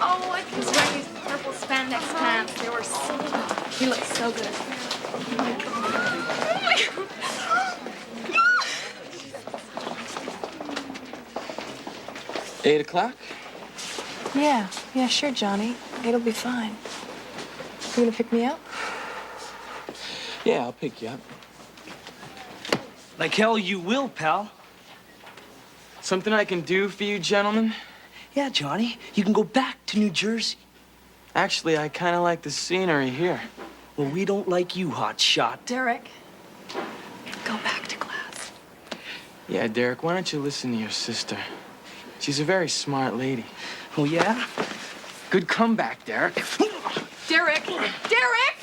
Oh, I was wearing these purple spandex pants. They were so good. He looked so good. Oh 8 o'clock? Yeah, sure, Johnny. It'll be fine. You gonna pick me up? Yeah, I'll pick you up. Like hell you will, pal. Something I can do for you, gentlemen? Yeah, Johnny. You can go back to New Jersey. Actually, I kind of like the scenery here. Well, we don't like you, hot shot. Derek, go back to class. Yeah, Derek, why don't you listen to your sister? She's a very smart lady. Oh, yeah? Good comeback, Derek. Derek! Derek!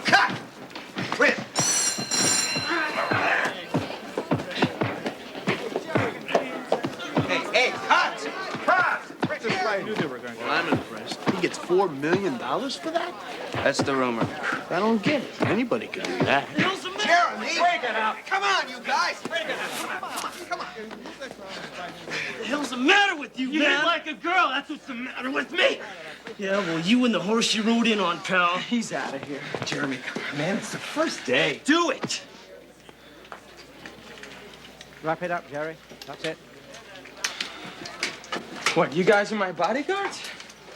Cut! Quit! Hey, cut! Cut! Well, I'm impressed. He gets $4 million for that? That's the rumor. I don't get it. Anybody can do that. Jeremy! Break it up! Come on, you guys! Break it up! Come on! What the hell's the matter with you, man? You hit like a girl. That's what's the matter with me. Yeah, well, you and the horse you rode in on, pal. He's out of here. Jeremy, come on, man. It's the first day. Do it! Wrap it up, Jerry. That's it. What, you guys are my bodyguards?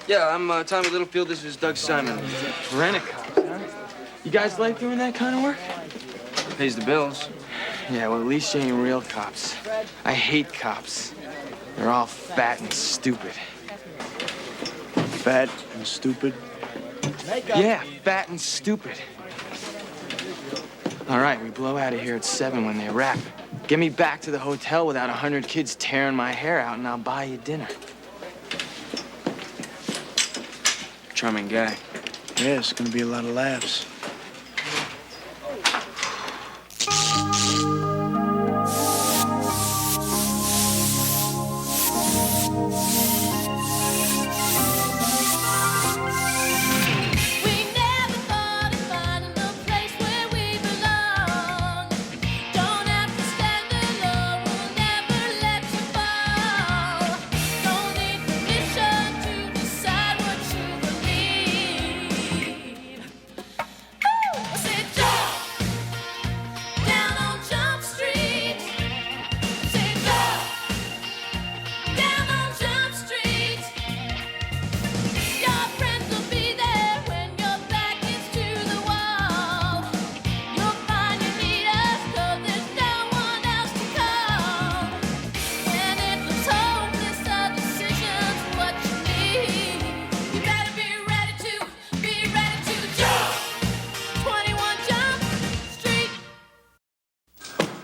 Yeah, I'm Tommy Littlefield. This is Doug Simon. Rent-a-cops, huh? You guys like doing that kind of work? Pays the bills. Yeah, well, at least you ain't real cops. I hate cops. They're all fat and stupid. Fat and stupid. Yeah, fat and stupid. All right, we blow out of here at 7 when they wrap. Get me back to the hotel without 100 kids tearing my hair out, and I'll buy you dinner. Charming guy. Yeah, it's gonna be a lot of laughs.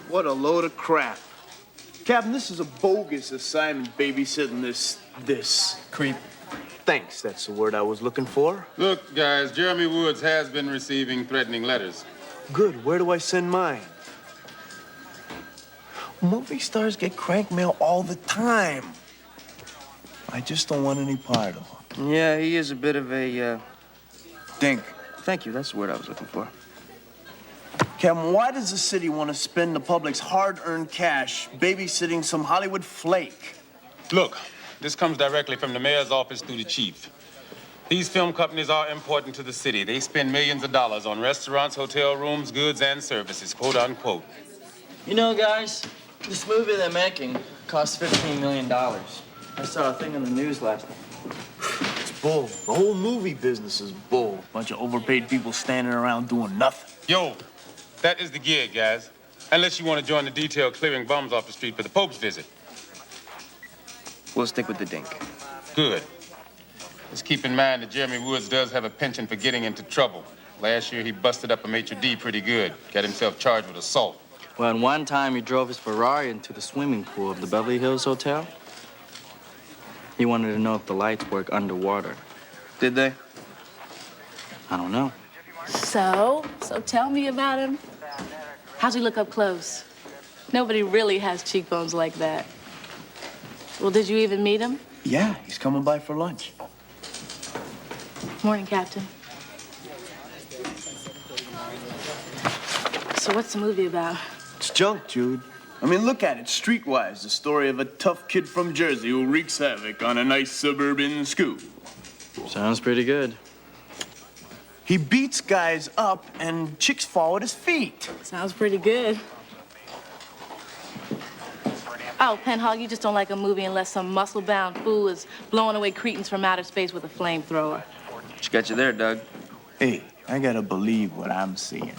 What a load of crap. Captain, this is a bogus assignment babysitting this creep. Thanks, that's the word I was looking for. Look, guys, Jeremy Woods has been receiving threatening letters. Good, where do I send mine? Movie stars get crank mail all the time. I just don't want any part of it. Yeah, he is a bit of a, Dink. Thank you, that's the word I was looking for. Captain, why does the city want to spend the public's hard-earned cash babysitting some Hollywood flake? Look, this comes directly from the mayor's office through the chief. These film companies are important to the city. They spend millions of dollars on restaurants, hotel rooms, goods, and services, quote unquote. You know, guys, this movie they're making cost $15 million. I saw a thing on the news last night. It's bull. The whole movie business is bull. Bunch of overpaid people standing around doing nothing. Yo, that is the gig, guys. Unless you want to join the detail clearing bums off the street for the Pope's visit. We'll stick with the dink. Good. Just keep in mind that Jeremy Woods does have a penchant for getting into trouble. Last year, he busted up a maitre d' pretty good. Got himself charged with assault. Well, and one time he drove his Ferrari into the swimming pool of the Beverly Hills Hotel. He wanted to know if the lights work underwater. Did they? I don't know. So tell me about him. How's he look up close? Nobody really has cheekbones like that. Well, did you even meet him? Yeah, he's coming by for lunch. Morning, Captain. So what's the movie about? It's junk, Jude. I mean, look at it streetwise. The story of a tough kid from Jersey who wreaks havoc on a nice suburban school. Sounds pretty good. He beats guys up and chicks fall at his feet. Sounds pretty good. Oh, Penhog, you just don't like a movie unless some muscle-bound fool is blowing away cretins from outer space with a flamethrower. She got you there, Doug. Hey, I gotta believe what I'm seeing.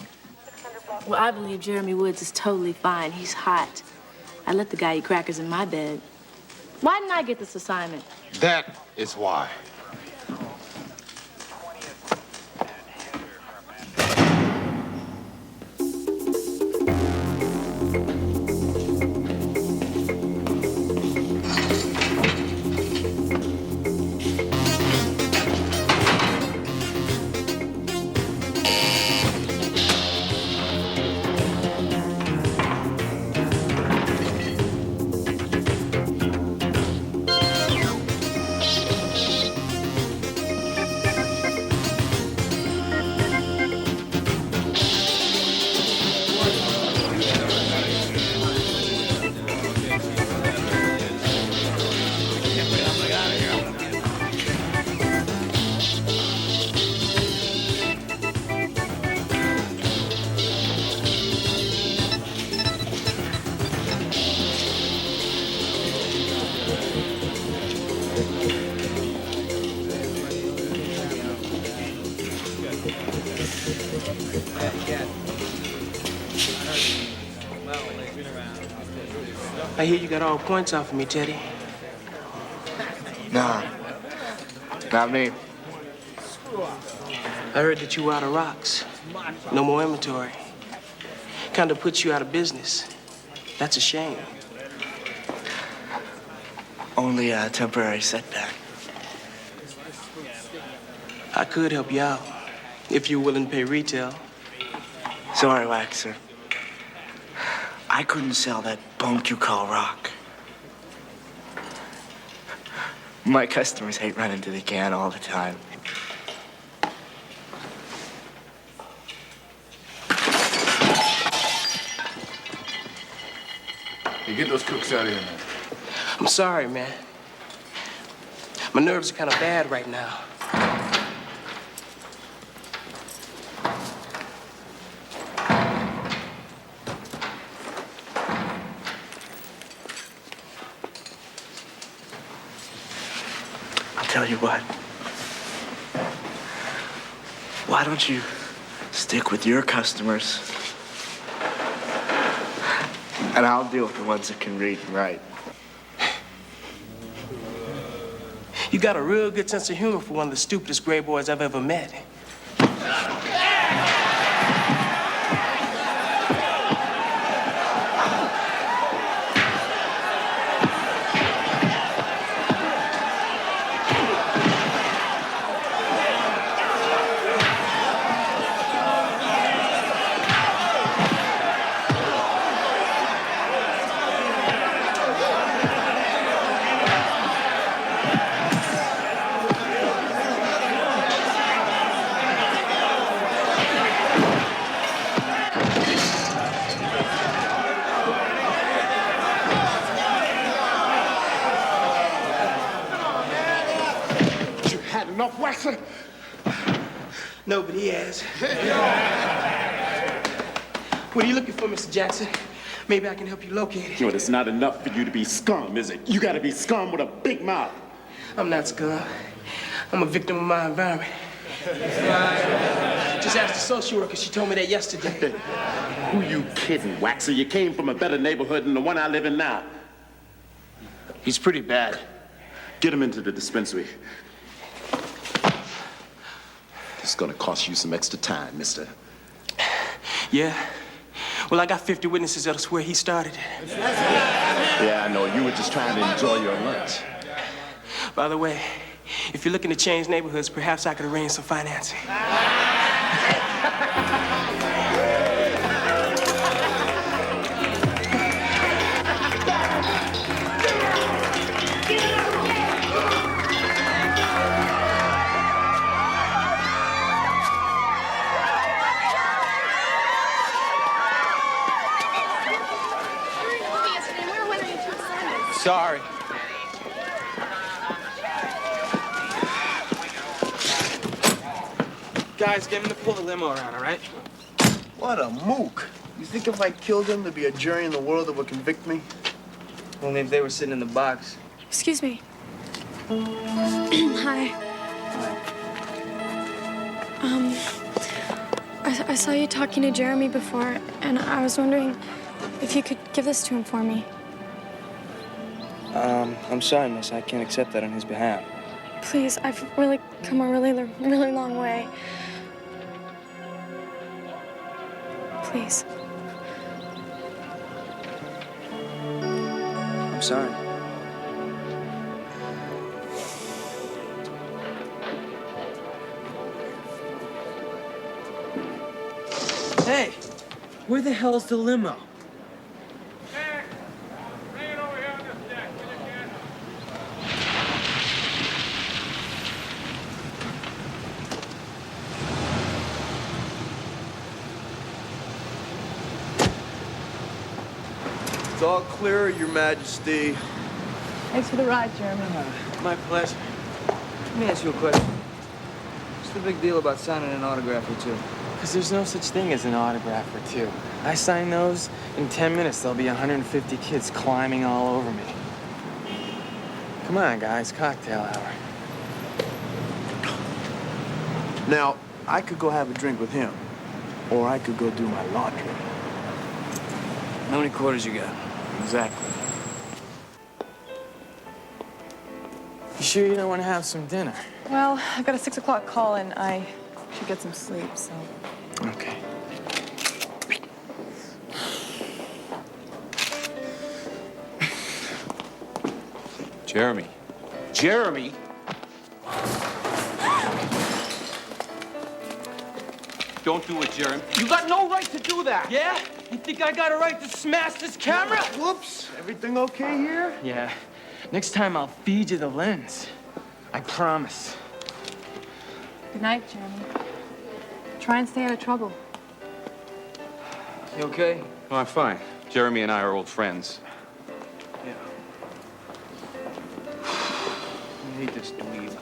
Well, I believe Jeremy Woods is totally fine. He's hot. I let the guy eat crackers in my bed. Why didn't I get this assignment? That is why. I hear you got all points off of me, Teddy. Nah, not me. I heard that you were out of rocks. No more inventory. Kind of puts you out of business. That's a shame. Only a temporary setback. I could help you out if you're willing to pay retail. Sorry, Waxer. I couldn't sell that bunk you call rock. My customers hate running to the can all the time. Hey, get those cooks out of here, man. I'm sorry, man. My nerves are kind of bad right now. Tell you what. Why don't you stick with your customers? And I'll deal with the ones that can read and write. You got a real good sense of humor for one of the stupidest gray boys I've ever met. Enough, Waxer? No, but he has. What are you looking for, Mr. Jackson? Maybe I can help you locate it. But it's not enough for you to be scum, is it? You gotta be scum with a big mouth. I'm not scum. I'm a victim of my environment. Just ask the social worker. She told me that yesterday. Who you kidding, Waxer? You came from a better neighborhood than the one I live in now. He's pretty bad. Get him into the dispensary. It's gonna cost you some extra time, mister. Yeah? Well, I got 50 witnesses that'll swear he started it. Yeah, I know. You were just trying to enjoy your lunch. By the way, if you're looking to change neighborhoods, perhaps I could arrange some financing. Sorry. Guys, get him to pull the limo around, all right? What a mook. You think if I killed him, there'd be a jury in the world that would convict me? Only if they were sitting in the box. Excuse me. Hi. I saw you talking to Jeremy before, and I was wondering if you could give this to him for me. I'm sorry, miss. I can't accept that on his behalf. Please, I've really come a really long way. Please. I'm sorry. Hey, where the hell's the limo? It's all clear, Your Majesty. Thanks for the ride, Jeremy. My pleasure. Let me ask you a question. What's the big deal about signing an autograph or two? Because there's no such thing as an autograph or two. I sign those, in 10 minutes there'll be 150 kids climbing all over me. Come on, guys, cocktail hour. Now, I could go have a drink with him, or I could go do my laundry. How many quarters you got? Exactly. You sure you don't want to have some dinner? Well, I've got a 6 o'clock call, and I should get some sleep, so... Okay. Jeremy. Jeremy? Don't do it, Jeremy. You got no right to do that! Yeah? You think I got a right to smash this camera? Whoops. Everything okay here? Yeah. Next time I'll feed you the lens. I promise. Good night, Jeremy. Try and stay out of trouble. You okay? Oh, I'm fine. Jeremy and I are old friends. Yeah. I hate this dweeb.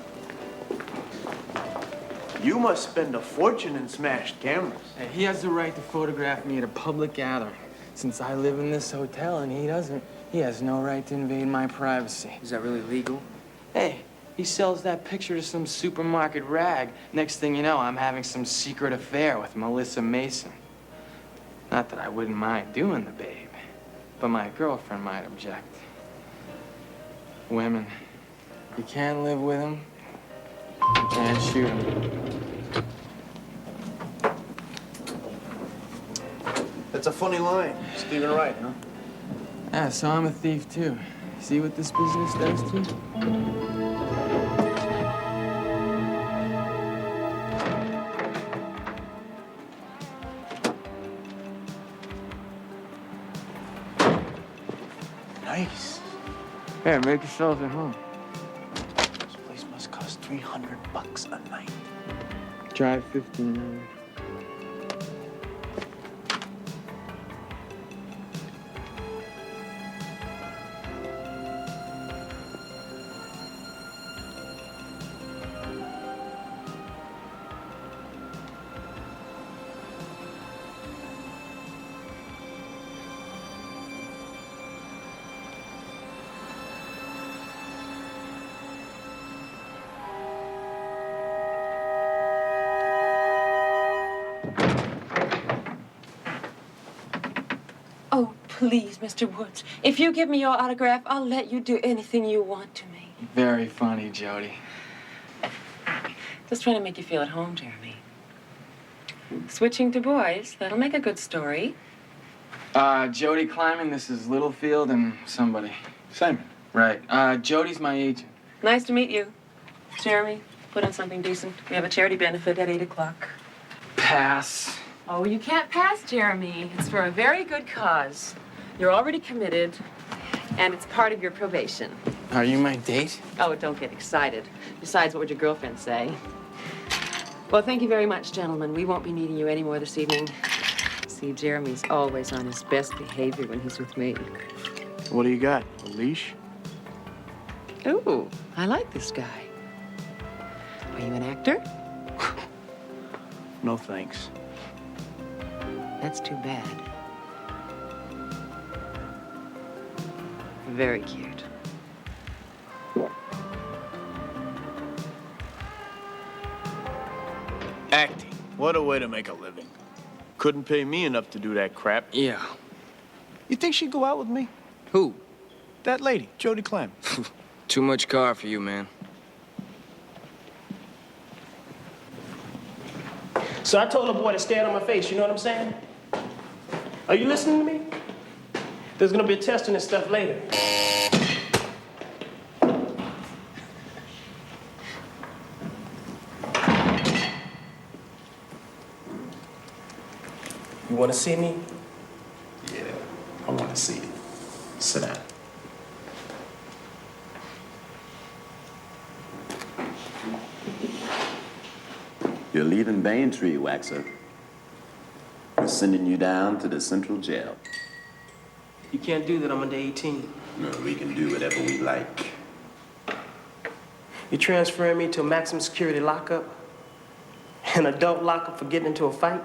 You must spend a fortune in smashed cameras. Hey, he has the right to photograph me at a public gathering. Since I live in this hotel and he doesn't, he has no right to invade my privacy. Is that really legal? Hey, he sells that picture to some supermarket rag. Next thing you know, I'm having some secret affair with Melissa Mason. Not that I wouldn't mind doing the babe, but my girlfriend might object. Women, you can't live with them, you can't shoot them. That's a funny line. Stephen Wright, huh? Yeah, so I'm a thief too. See what this business does to you? Nice. Here, make yourselves at home. This place must cost $300 a night. Drive 15 hours. Oh, please, Mr. Woods. If you give me your autograph, I'll let you do anything you want to me. Very funny, Jody. Just trying to make you feel at home, Jeremy. Switching to boys, that'll make a good story. Jody Kleiman, this is Littlefield and somebody. Simon. Right. Jody's my agent. Nice to meet you. Jeremy, put on something decent. We have a charity benefit at 8 o'clock. Pass. Oh, you can't pass, Jeremy. It's for a very good cause. You're already committed, and it's part of your probation. Are you my date? Oh, don't get excited. Besides, what would your girlfriend say? Well, thank you very much, gentlemen. We won't be needing you any more this evening. See, Jeremy's always on his best behavior when he's with me. What do you got? A leash? Ooh, I like this guy. Are you an actor? No thanks. That's too bad. Very cute. Acting. What a way to make a living. Couldn't pay me enough to do that crap. Yeah. You think she'd go out with me? Who? That lady, Jody Clem. Too much car for you, man. So I told the boy to stand on my face, you know what I'm saying? Are you listening to me? There's gonna be a testing and stuff later. You wanna see me? Yeah, I want to see it. Sit down. You're leaving Bain Tree, Waxer. We're sending you down to the central jail. You can't do that, I'm under 18. No, we can do whatever we like. You transferring me to a maximum security lockup? An adult lockup for getting into a fight?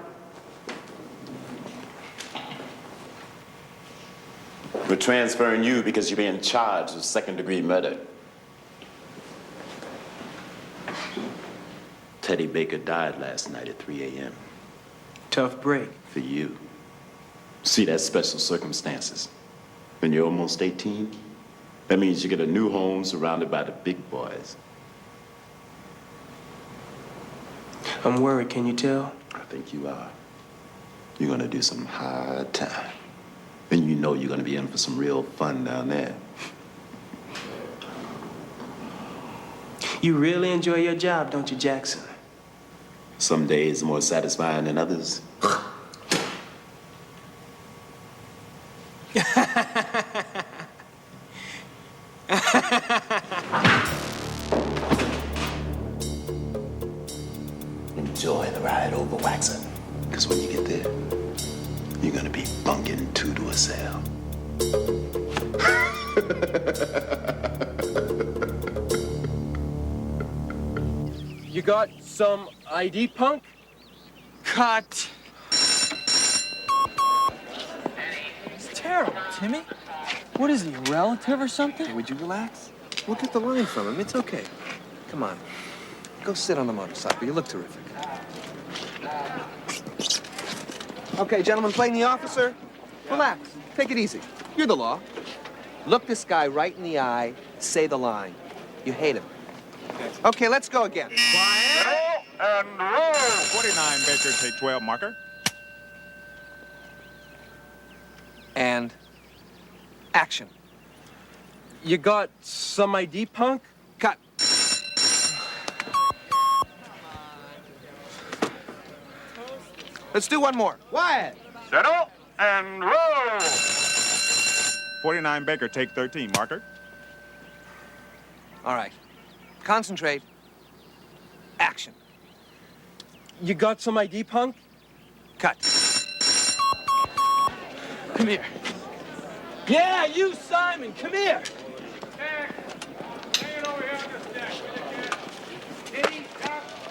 We're transferring you because you're being charged with second-degree murder. Teddy Baker died last night at 3 a.m. Tough break. For you. See, that's special circumstances. When you're almost 18, that means you get a new home surrounded by the big boys. I'm worried, can you tell? I think you are. You're gonna do some hard time. And you know you're gonna be in for some real fun down there. You really enjoy your job, don't you, Jackson? Some days more satisfying than others. Enjoy the ride over, Waxer. Because when you get there, you're gonna be bunking 2 to a cell. You got some ID, punk? Cut. It's terrible, Timmy. What is he, a relative or something? Would you relax? We'll get the line from him. It's okay. Come on. Go sit on the motorcycle. You look terrific. Okay, gentlemen, playing the officer. Relax. Take it easy. You're the law. Look this guy right in the eye. Say the line. You hate him. Okay, let's go again. Quiet. And roll. 49, Baker, take 12, marker. And action. You got some ID, punk? Cut. Let's do one more. Quiet. Settle and roll. 49, Baker, take 13, marker. All right. Concentrate. Action. You got some ID, punk? Cut. Come here. Yeah, you, Simon, come here.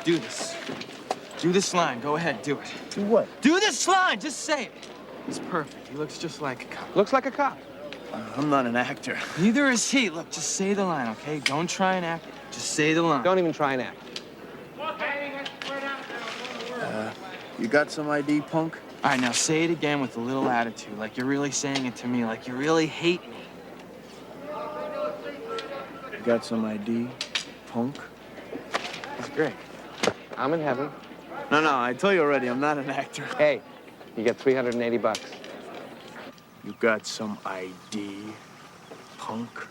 Do this. Do this line. Go ahead, do it. Do what? Do this line. Just say it. He's perfect. He looks just like a cop. Looks like a cop. I'm not an actor. Neither is he. Look, just say the line, okay? Don't try and act. Just say the line. Don't even try and act. You got some ID, punk? All right, now say it again with a little attitude, like you're really saying it to me, like you really hate me. You got some ID, punk? That's great. I'm in heaven. No, I told you already, I'm not an actor. Hey, you get $380. You got some ID, punk?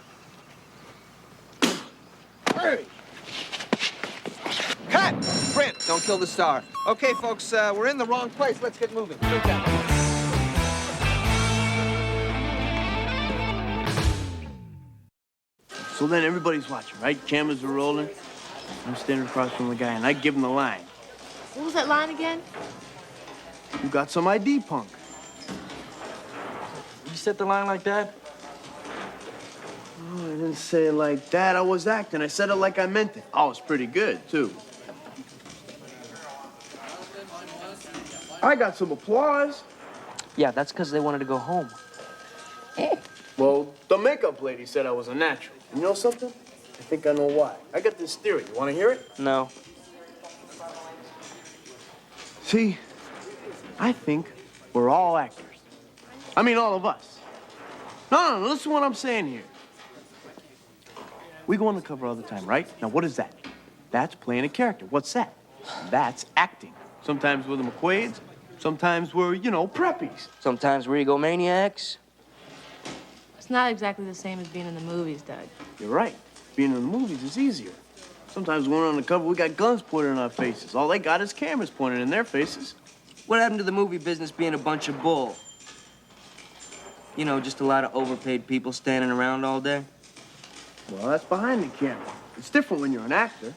Hey! Cut! Print, don't kill the star. Okay, folks, we're in the wrong place. Let's get moving. Straight down. So then everybody's watching, right? Cameras are rolling. I'm standing across from the guy, and I give him the line. What was that line again? You got some ID, punk? You said the line like that? Oh, didn't say it like that. I was acting. I said it like I meant it. I was pretty good, too. I got some applause. Yeah, that's because they wanted to go home. Well, the makeup lady said I was a natural. You know something? I think I know why. I got this theory. You want to hear it? No. See, I think we're all actors. I mean, all of us. No, listen to what I'm saying here. We go undercover all the time, right? Now, what is that? That's playing a character. What's that? That's acting. Sometimes we're the McQuaids. Sometimes we're, preppies. Sometimes we're egomaniacs. It's not exactly the same as being in the movies, Doug. You're right. Being in the movies is easier. Sometimes when we're on the cover, we got guns pointed in our faces. All they got is cameras pointed in their faces. What happened to the movie business being a bunch of bull? You know, just a lot of overpaid people standing around all day? Well, that's behind the camera. It's different when you're an actor.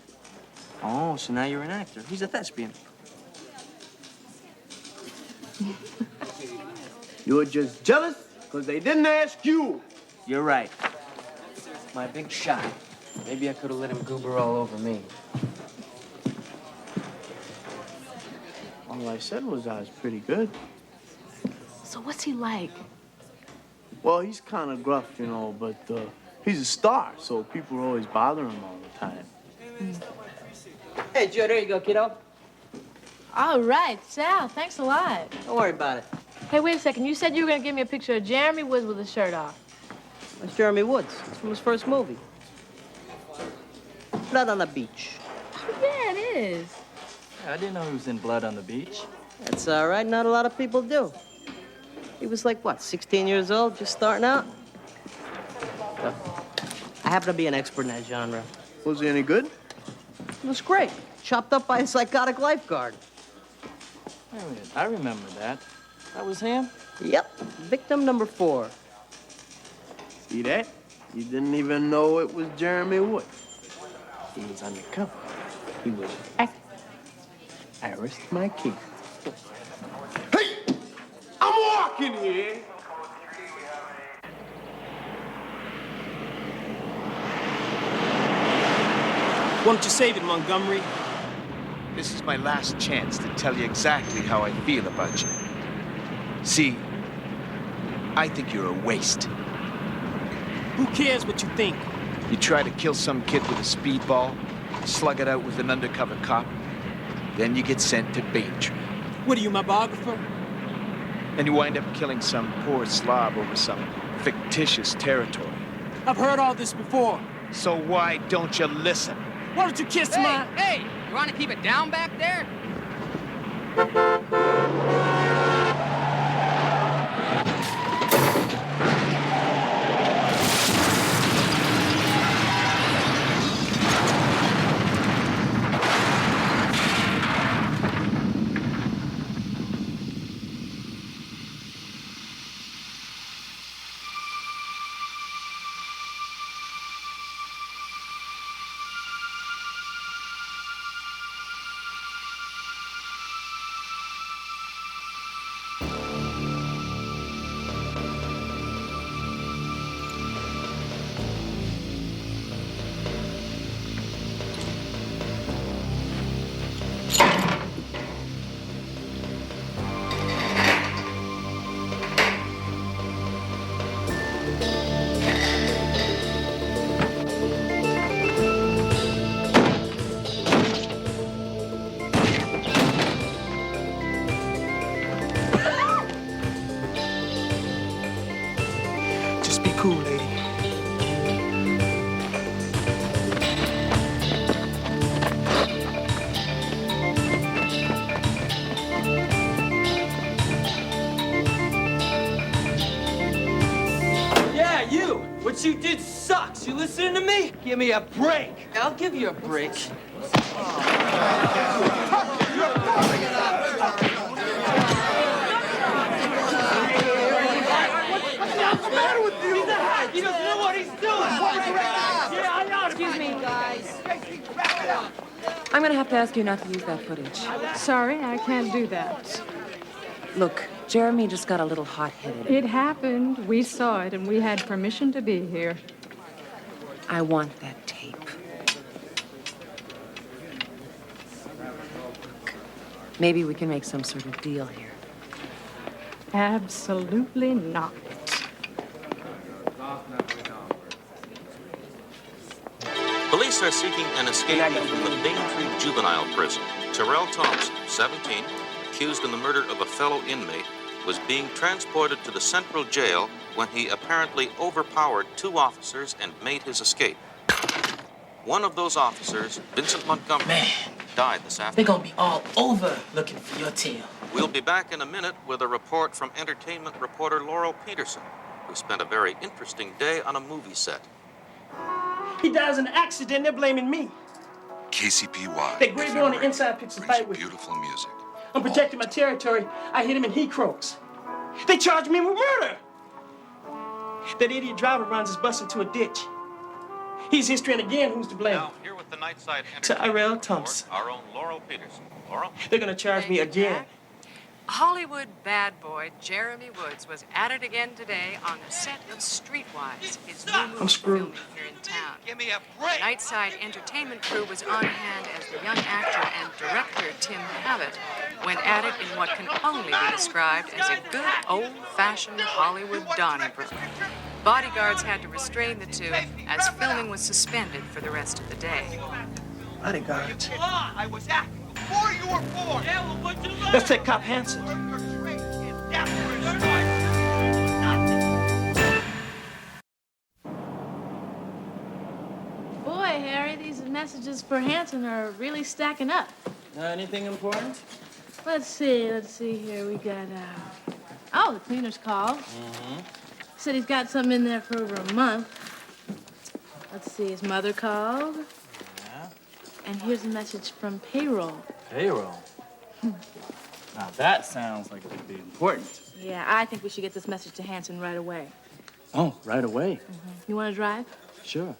Oh, so now you're an actor. He's a thespian. You're just jealous because they didn't ask you. You're right. My big shot. Maybe I could have let him goober all over me. All I said was I was pretty good. So what's he like? Well, he's kind of gruff, but he's a star, so people are always bothering him all the time. Hey, Joe, there you go, kiddo. All right, Sal, thanks a lot. Don't worry about it. Hey, wait a second. You said you were going to give me a picture of Jeremy Woods with his shirt off. That's Jeremy Woods. It's from his first movie. Blood on the Beach. Oh, yeah, it is. I didn't know he was in Blood on the Beach. That's all right. Not a lot of people do. He was like, what, 16 years old, just starting out? So, I happen to be an expert in that genre. Was he any good? It was great. Chopped up by a psychotic lifeguard. Wait a minute, I remember that. That was him? Yep, victim number 4. See that? You didn't even know it was Jeremy Wood. He was undercover. He was acting. I rest my case. Hey! I'm walking here! Why don't you save it, Montgomery? This is my last chance to tell you exactly how I feel about you. See, I think you're a waste. Who cares what you think? You try to kill some kid with a speedball, slug it out with an undercover cop, then you get sent to Baintree. What are you, my biographer? And you wind up killing some poor slob over some fictitious territory. I've heard all this before. So why don't you listen? Why don't you kiss my... Hey, you want to keep it down back there? Cool, lady. Yeah, you! What you did sucks. You listening to me? Give me a break. I'll give you a break. He doesn't know what he's doing! Excuse me. I'm gonna have to ask you not to use that footage. Sorry, I can't do that. Look, Jeremy just got a little hot-headed. It happened. We saw it, and we had permission to be here. I want that tape. Maybe we can make some sort of deal here. Absolutely not. Police are seeking an escapee from the Daintree juvenile prison. Terrell Thompson, 17, accused in the murder of a fellow inmate, was being transported to the central jail when he apparently overpowered 2 officers and made his escape. One of those officers, Vincent Montgomery, died this afternoon. They're gonna be all over looking for your tail. We'll be back in a minute with a report from entertainment reporter Laurel Peterson, who spent a very interesting day on a movie set. He dies in an accident, they're blaming me. KCPY. That Gravy on the inside picks a fight with beautiful music. I'm protecting my territory. I hit him and he croaks. They charge me with murder. That idiot driver runs his bus into a ditch. He's history, and again, who's to blame? Now, here with the Nightside Tyrell Thompson. our own Laurel Peterson. Laurel? They're gonna charge me again. Hollywood bad boy Jeremy Woods was at it again today on the set of Streetwise, his new movie filming here in town. Give me a break. The Nightside entertainment crew was on hand as the young actor and director Tim Habbett went at it in what can only be described as a good old-fashioned Hollywood Donnybrook. Bodyguards had to restrain the two as filming was suspended for the rest of the day. Bodyguards. I was acting before you were born. Let's take Cop Hansen. Boy, Harry, these messages for Hanson are really stacking up. Anything important? Let's see here. We got, oh, the cleaner's called. Said he's got something in there for over a month. Let's see, his mother called. Yeah. And here's a message from payroll. Payroll? Now that sounds like it could be important. Yeah, I think we should get this message to Hanson right away. Oh, right away? You want to drive? Sure.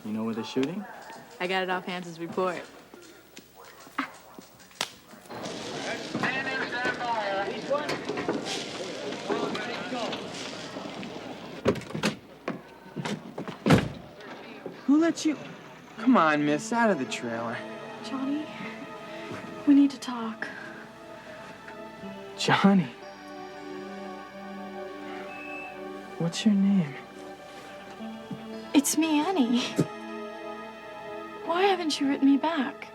You know where they're shooting? I got it off Hanson's report. Who let you? Come on, miss, out of the trailer. Johnny, we need to talk. Johnny. What's your name? It's me, Annie. Why haven't you written me back?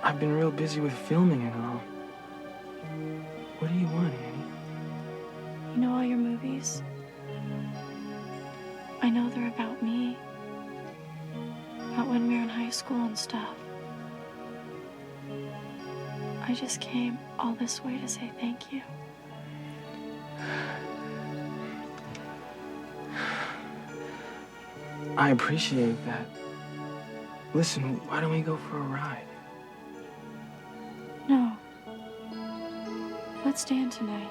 I've been real busy with filming and all. What do you want, Annie? You know all your movies? I know they're about me. About when we were in high school and stuff. I just came all this way to say thank you. I appreciate that. Listen, why don't we go for a ride? No. Let's stay in tonight.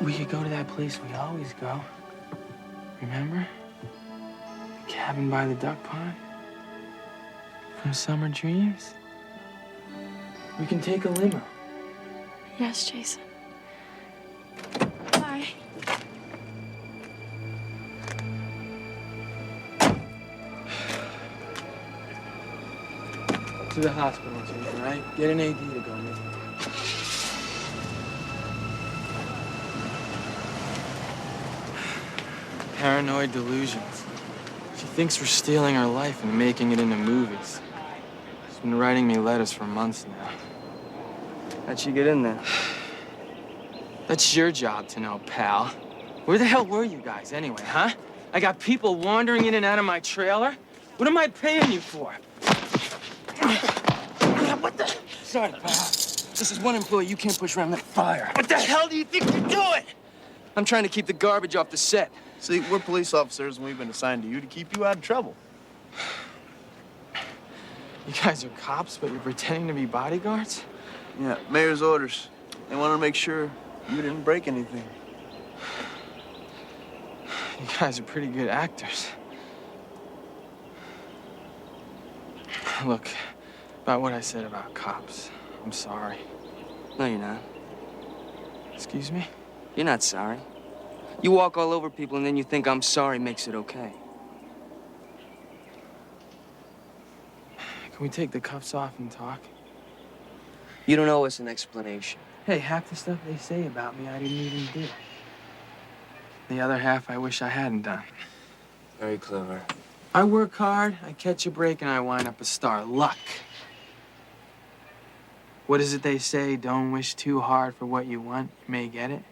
We could go to that place we always go. Remember? The cabin by the duck pond? From Summer Dreams? We can take a limo. Yes, Jason. Bye. To the hospital, Jason, right? Get an AD to go with you. Paranoid delusions. She thinks we're stealing her life and making it into movies. She's been writing me letters for months now. How'd she get in there? That's your job to know, pal. Where the hell were you guys anyway, huh? I got people wandering in and out of my trailer. What am I paying you for? What the? Sorry, pal. This is one employee you can't push around that fire. What the hell do you think you're doing? I'm trying to keep the garbage off the set. See, we're police officers and we've been assigned to you to keep you out of trouble. You guys are cops, but you're pretending to be bodyguards? Yeah, mayor's orders. They want to make sure you didn't break anything. You guys are pretty good actors. Look, about what I said about cops, I'm sorry. No, you're not. Excuse me? You're not sorry. You walk all over people and then you think I'm sorry makes it okay. Can we take the cuffs off and talk? You don't owe us an explanation. Hey, half the stuff they say about me I didn't even do. The other half I wish I hadn't done. Very clever. I work hard, I catch a break, and I wind up a star. Luck. What is it they say? Don't wish too hard for what you want. You may get it.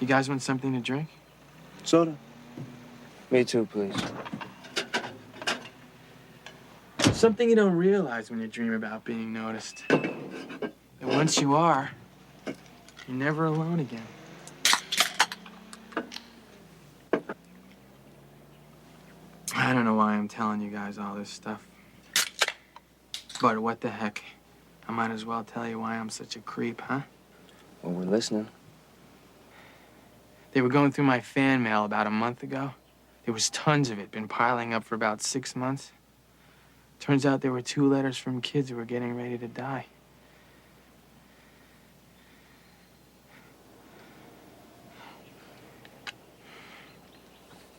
You guys want something to drink? Soda. Me too, please. Something you don't realize when you dream about being noticed. And once you are, you're never alone again. I don't know why I'm telling you guys all this stuff. But what the heck? I might as well tell you why I'm such a creep, huh? Well, we're listening. They were going through my fan mail about a month ago. There was tons of it, been piling up for about 6 months. Turns out there were 2 letters from kids who were getting ready to die.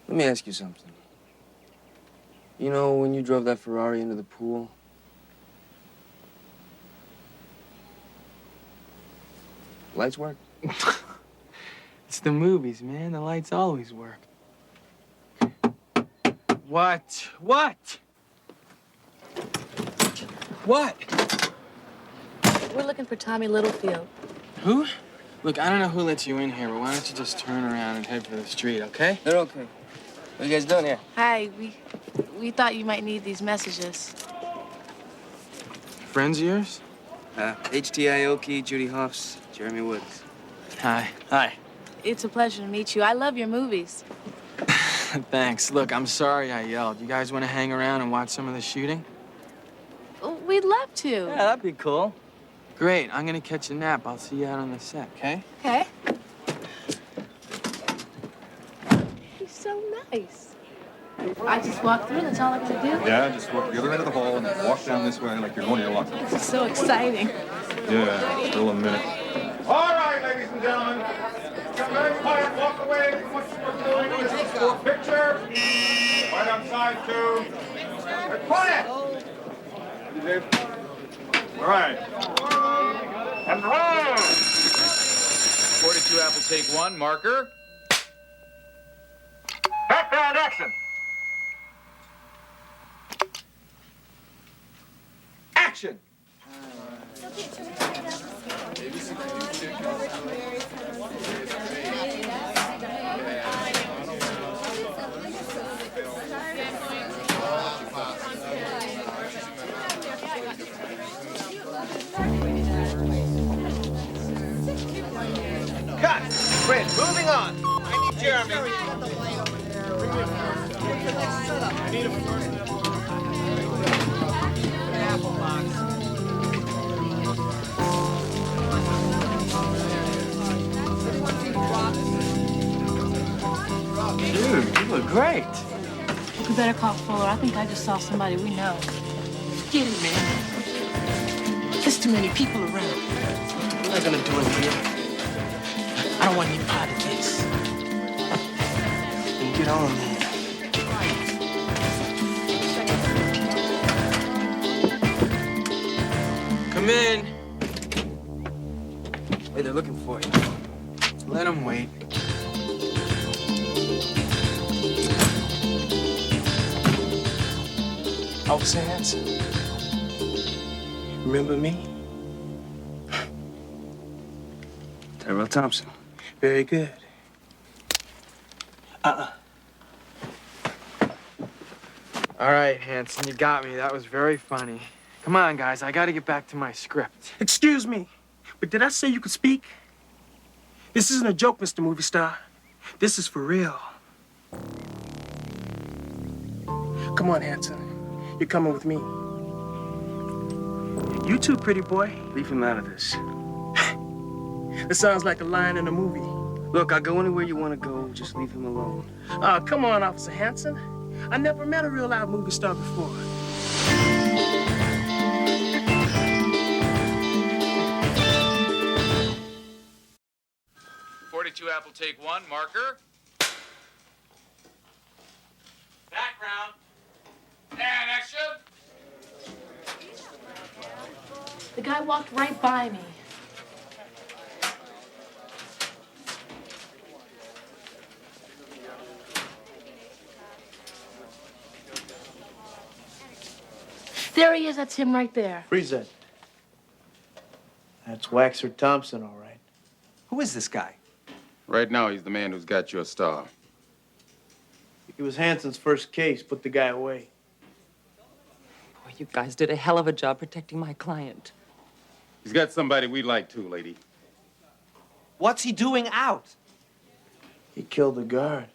Let me ask you something. You know, when you drove that Ferrari into the pool, lights work? It's the movies, man. The lights always work. What? What? What? We're looking for Tommy Littlefield. Who? Look, I don't know who lets you in here, but why don't you just turn around and head for the street, okay? They're okay. What are you guys doing here? Hi, we thought you might need these messages. Friends of yours? HTI Oki, Judy Hoffs, Jeremy Woods. Hi. Hi. It's a pleasure to meet you. I love your movies. Thanks. Look, I'm sorry I yelled. You guys want to hang around and watch some of the shooting? We'd love to. Yeah, that'd be cool. Great. I'm gonna catch a nap. I'll see you out on the set, okay? Okay. He's so nice. I just walk through, that's all I gotta do? Yeah, just walk the other end of the hall and then walk down this way like you're going to your locker. This is so exciting. Yeah, still a minute. All right, ladies and gentlemen. Get very quiet, walk away from what you're doing. This is for a picture. Right on side 2. Get quiet! All right. And roll! 42 Apple, take 1, marker. Background action! Action! Cut! Fred, moving on. I need Jeremy. I need a first. Apple box. Dude, you look great. We better call Fuller. I think I just saw somebody we know. Get it, man. There's too many people around. We're not gonna do it here. I don't want any part of this. Then get on, man. Come in. Hey, they're looking for you. Let them wait. Officer Hanson. Remember me? Tyrell Thompson. Very good. All right, Hanson, you got me. That was very funny. Come on, guys. I gotta get back to my script. Excuse me, but did I say you could speak? This isn't a joke, Mr. Movie Star. This is for real. Come on, Hanson. You're coming with me. You too, pretty boy. Leave him out of this. It sounds like a line in a movie. Look, I'll go anywhere you want to go. Just leave him alone. Come on, Officer Hanson. I never met a real live movie star before. 42 Apple, take one. Marker. Background. And action. The guy walked right by me. There he is. That's him right there. Freeze that. That's Waxer Thompson, all right. Who is this guy? Right now, he's the man who's got your star. It was Hanson's first case. Put the guy away. Boy, you guys did a hell of a job protecting my client. He's got somebody we like, too, lady. What's he doing out? He killed the guard.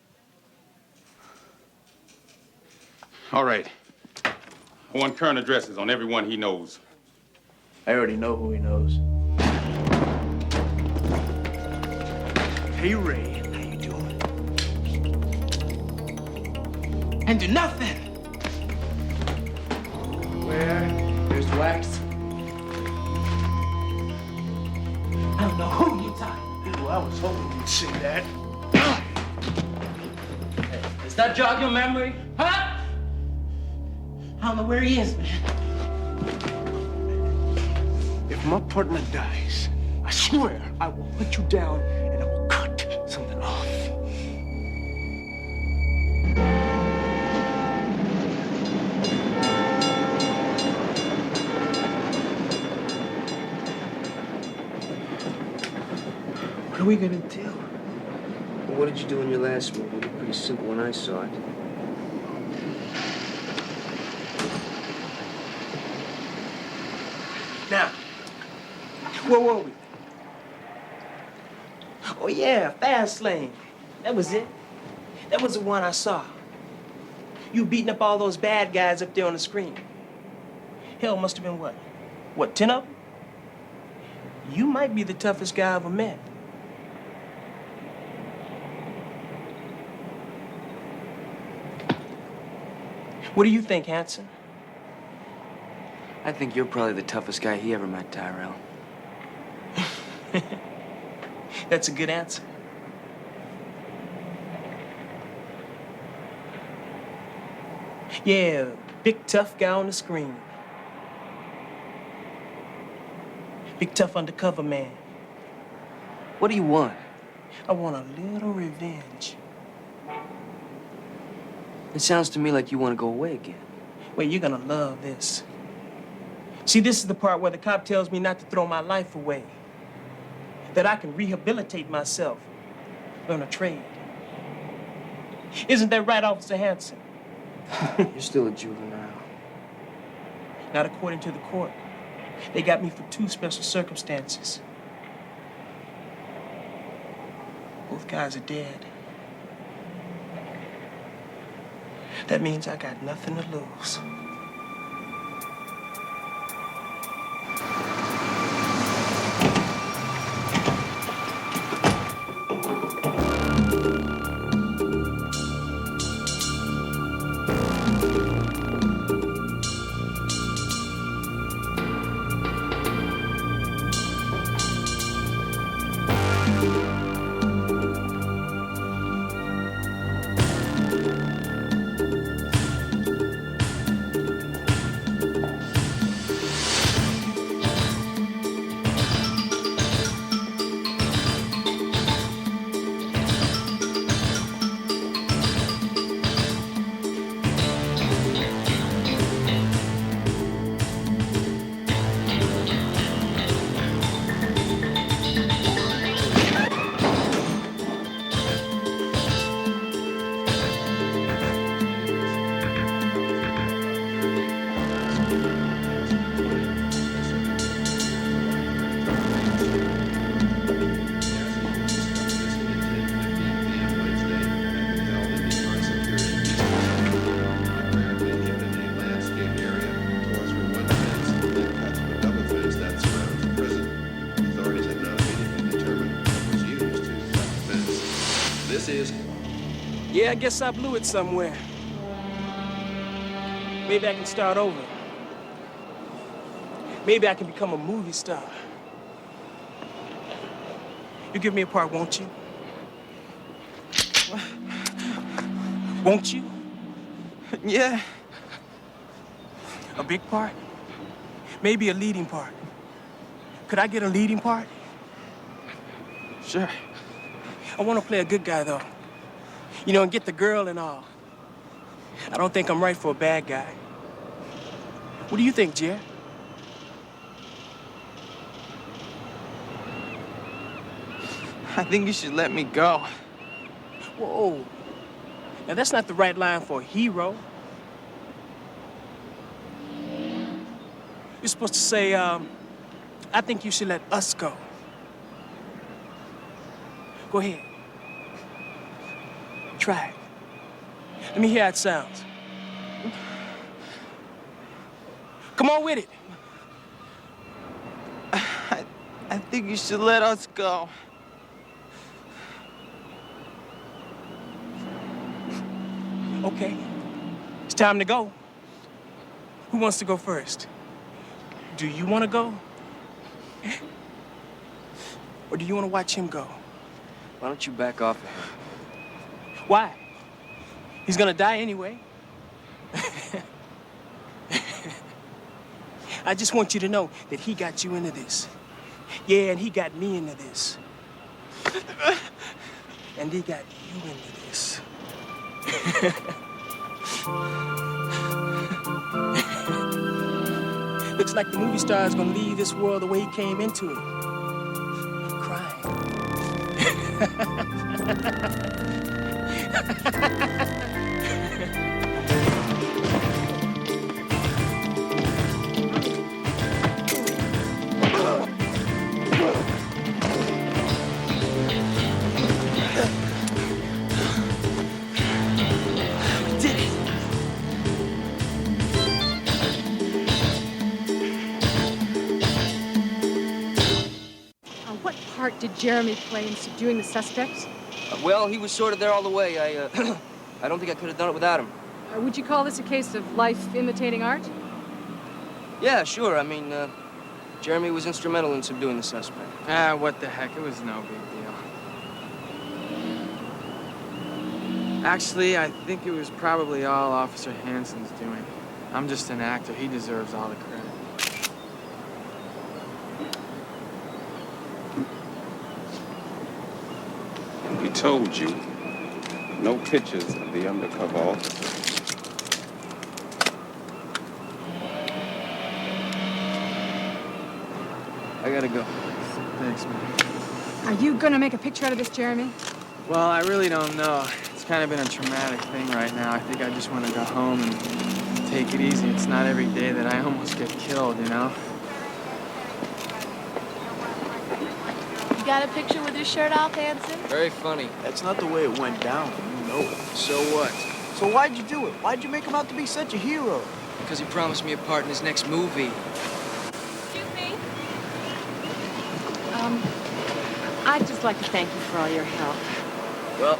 All right. I want current addresses on everyone he knows. I already know who he knows. Hey, Ray. How you doing? And do nothing. Where? There's Wax. I don't know who you talking. Ooh, I was hoping you'd say that. Does that jog your memory? Huh? I don't know where he is, man. If my partner dies, I swear I will put you down and I will cut something off. What are we gonna do? Well, what did you do in your last movie? It was pretty simple when I saw it. Now, where were we? Oh, yeah, Fast Lane. That was it. That was the one I saw. You beating up all those bad guys up there on the screen. Hell, must have been what? What, 10 of them? You might be the toughest guy I ever met. What do you think, Hanson? I think you're probably the toughest guy he ever met, Tyrell. That's a good answer. Yeah, big tough guy on the screen. Big tough undercover man. What do you want? I want a little revenge. It sounds to me like you want to go away again. Well, you're gonna love this. See, this is the part where the cop tells me not to throw my life away. That I can rehabilitate myself, learn a trade. Isn't that right, Officer Hanson? You're still a juvenile. Not according to the court. They got me for 2 special circumstances. Both guys are dead. That means I got nothing to lose. Yeah, I guess I blew it somewhere. Maybe I can start over. Maybe I can become a movie star. You give me a part, won't you? Won't you? Yeah. A big part? Maybe a leading part. Could I get a leading part? Sure. I want to play a good guy, though. You know, and get the girl and all. I don't think I'm right for a bad guy. What do you think, Jer? I think you should let me go. Whoa. Now, that's not the right line for a hero. You're supposed to say, I think you should let us go. Go ahead. Try it. Let me hear how it sounds. Come on with it. I think you should let us go. Okay. It's time to go. Who wants to go first? Do you want to go? Or do you want to watch him go? Why don't you back off of him? Why? He's gonna die anyway. I just want you to know that he got you into this. Yeah, and he got me into this. And he got you into this. Looks like the movie star is gonna leave this world the way he came into it. Crying. What part did Jeremy play in subduing the suspects? Well, he was sort of there all the way. I don't think I could have done it without him. Would you call this a case of life imitating art? Yeah, sure. I mean, Jeremy was instrumental in subduing the suspect. Ah, what the heck? It was no big deal. Actually, I think it was probably all Officer Hansen's doing. I'm just an actor. He deserves all the credit. We told you, no pictures of the undercover officer. I gotta go. Thanks, man. Are you gonna make a picture out of this, Jeremy? Well, I really don't know. It's kind of been a traumatic thing right now. I think I just want to go home and take it easy. It's not every day that I almost get killed, you know? You got a picture with your shirt off, Hanson? Very funny. That's not the way it went down. You know it. So what? So why'd you do it? Why'd you make him out to be such a hero? Because he promised me a part in his next movie. Excuse me? I'd just like to thank you for all your help. Well,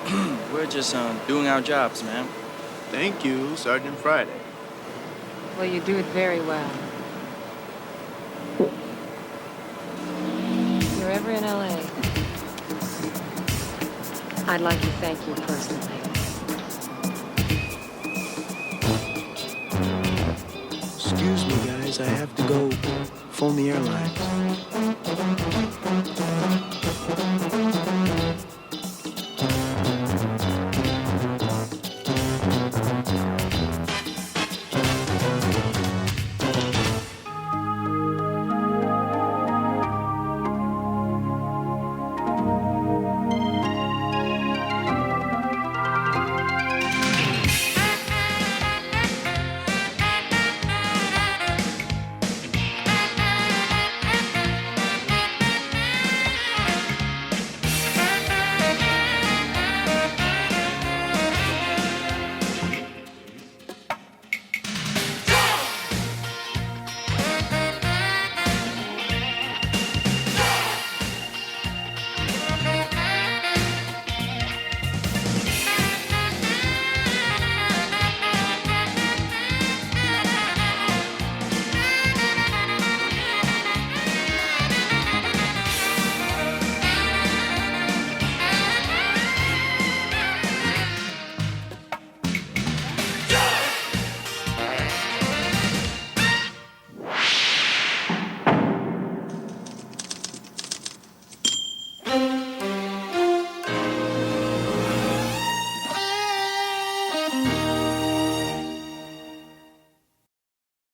we're just doing our jobs, ma'am. Thank you, Sergeant Friday. Well, you do it very well. If you're ever in L.A., I'd like to thank you personally. Excuse me, guys. I have to go phone the airlines.